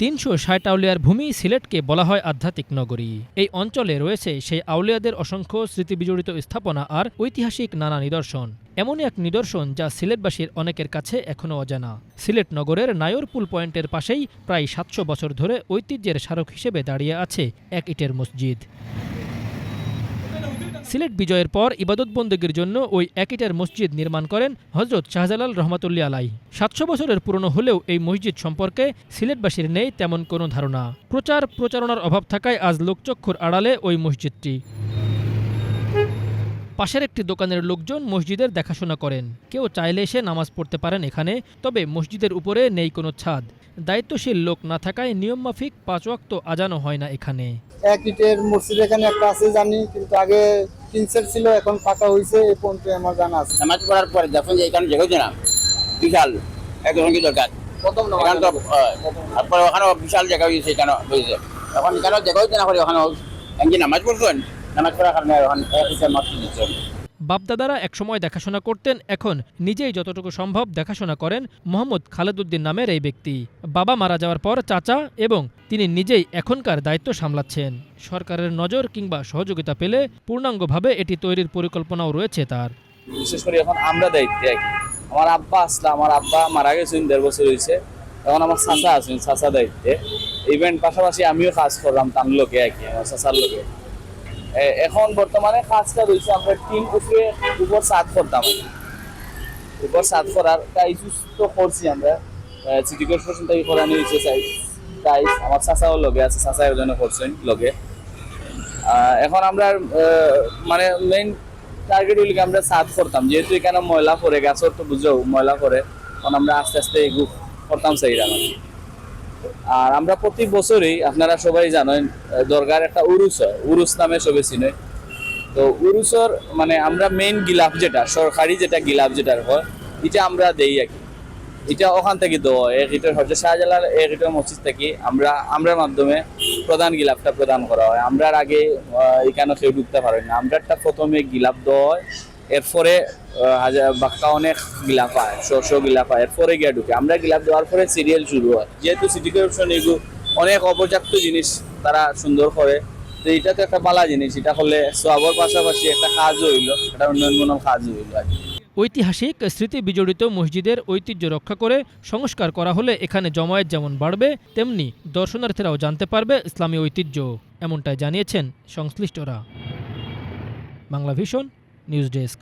৩৬০ আউলিয়ার ভূমি সিলেটকে বলা হয় আধ্যাত্মিক নগরী। এই অঞ্চলে রয়েছে সেই আউলিয়াদের অসংখ্য স্মৃতিবিজড়িত স্থাপনা আর ঐতিহাসিক নানা নিদর্শন। এমনই এক নিদর্শন যা সিলেটবাসীর অনেকের কাছে এখনও অজানা। সিলেট নগরের নায়রপুল পয়েন্টের পাশেই প্রায় ৭০০ বছর ধরে ঐতিহ্যের স্মারক হিসেবে দাঁড়িয়ে আছে এক ইটের মসজিদ। সিলেট বিজয়ের পর ইবাদতবন্দেগীর জন্য ওই এক ইটের মসজিদ নির্মাণ করেন হজরত শাহজালাল রহমাতুল্লাহ আলাই। ৭০০ বছরের পুরনো হলেও এই মসজিদ সম্পর্কে সিলেটবাসীর নেই তেমন কোনো ধারণা। প্রচারণার অভাব থাকায় আজ লোকচক্ষুর আড়ালে ওই মসজিদটি। পাশের একটি দোকানের লোকজন মসজিদের দেখাশোনা করেন। কেউ চাইলে এসে নামাজ পড়তে পারেন এখানে, তবে মসজিদের উপরে নেই কোনো ছাদ। দায়িত্বশীল লোক না থাকায় নিয়মমাফিক ৫ ওয়াক্ত আজানও হয় না এখানে। এক ইটের মসজিদ এখানে একটা আছে জানি, কিন্তু আগে টিনসেট ছিল, এখন পাকা হয়েছে। এই পর্যন্ত আমার জানা আছে। নামাজ পড়ার পরে যখন এখানে জায়গা হচ্ছে না, বিশাল একজন দরকার প্রথম তারপরে ওখানে বিশাল জায়গা হয়েছে, এখানে হয়েছে। এখন এখানেও জায়গা হচ্ছে না করে ওখানে নামাজ পড়ছেন, নামাজ পড়ার কারণে এখন এক ইটের মসজিদ দিচ্ছেন। বাপদাদারা একসময় দেখাশোনা করতেন, এখন নিজেই যতটুকু সম্ভব দেখাশোনা করেন মোহাম্মদ খালেদউদ্দিন নামের এই ব্যক্তি। বাবা মারা যাওয়ার পর চাচা এবং তিনি নিজেই এখনকার দায়িত্ব সামলাচ্ছেন। সরকারের নজর কিংবা সহযোগিতা পেলে পূর্ণাঙ্গভাবে এটি তৈরির পরিকল্পনাও রয়েছে তার। বিশেষ করে এখন আমরা দায়িত্বে আর কি। আমার আব্বা আসলাম, আমার আব্বা মারা গেছেন ১.৫ বছর হয়েছে। এখন আমার চাচা আছেন, চাচা দায়িত্বে। ইভেন্ট পাশাপাশি আমিও কাজ করলাম তার লোকে আর কি, আমার চাচার লোকে। এখন বর্তমানে কাজটা রয়েছে, আমরা টিম উপর সাত করতাম, উপর সাত করার টাইস তো করছি আমরা। সিটি কর্পোরেশন থেকে করানো হয়েছে টাইস, আমার চাচাও লগে আছে, চাচা একজনে করছেন লগে। এখন আমরা মানে মেইন টার্গেট হইলে আমরা সাত করতাম, যেহেতু এখানে ময়লা পড়ে, গাছর তো বুঝো ময়লা পড়ে, তখন আমরা আস্তে আস্তে এগুলো করতাম সেইটা। আর আমরা প্রতি বছরই আপনারা সবাই জানেন দরগার একটা উরুস হয়, উরুস নামে সবে চিনে। তো উরুসর মানে আমরা মেইন গিলাফ যেটা সরকারি যেটা গিলাফ যেটা হয়, এটা আমরা দেই আর কি। এটা ওখান থেকে দেওয়া হয়, এক ইটের হচ্ছে শাহজালাল এক ইটের মসজিদ থেকে আমরা মাধ্যমে প্রধান গিলাফটা প্রদান করা হয়। আমরা আগে এখানে কেউ ঢুকতে পারেন না, আমরা একটা প্রথমে গিলাফ দেওয়া হয়, এরপরে বাক্কা অনেক গিলাফ হয়, শো গিলাফ হয়, এরপরে গিয়ে ঢুকে। আমরা গিলাফ দেওয়ার পরে সিরিয়াল শুরু হয়। যেহেতু সিটি কর্পোরেশন এগুলো অনেক অপর্যাপ্ত জিনিস তারা সুন্দর করে, তো এটা তো একটা ভালো জিনিস। এটা করলে সবার পাশাপাশি একটা কাজও হইলো, একটা উন্নয়নমূলক কাজও হইলো আর কি। ঐতিহাসিক স্মৃতি বিজড়িত মসজিদের ঐতিহ্য রক্ষা করে সংস্কার করা হলে এখানে জমায়েত যেমন বাড়বে, তেমনি দর্শনার্থীরাও জানতে পারবে ইসলামী ঐতিহ্য, এমনটাই জানিয়েছেন সংশ্লিষ্টরা। Bangla vision news desk.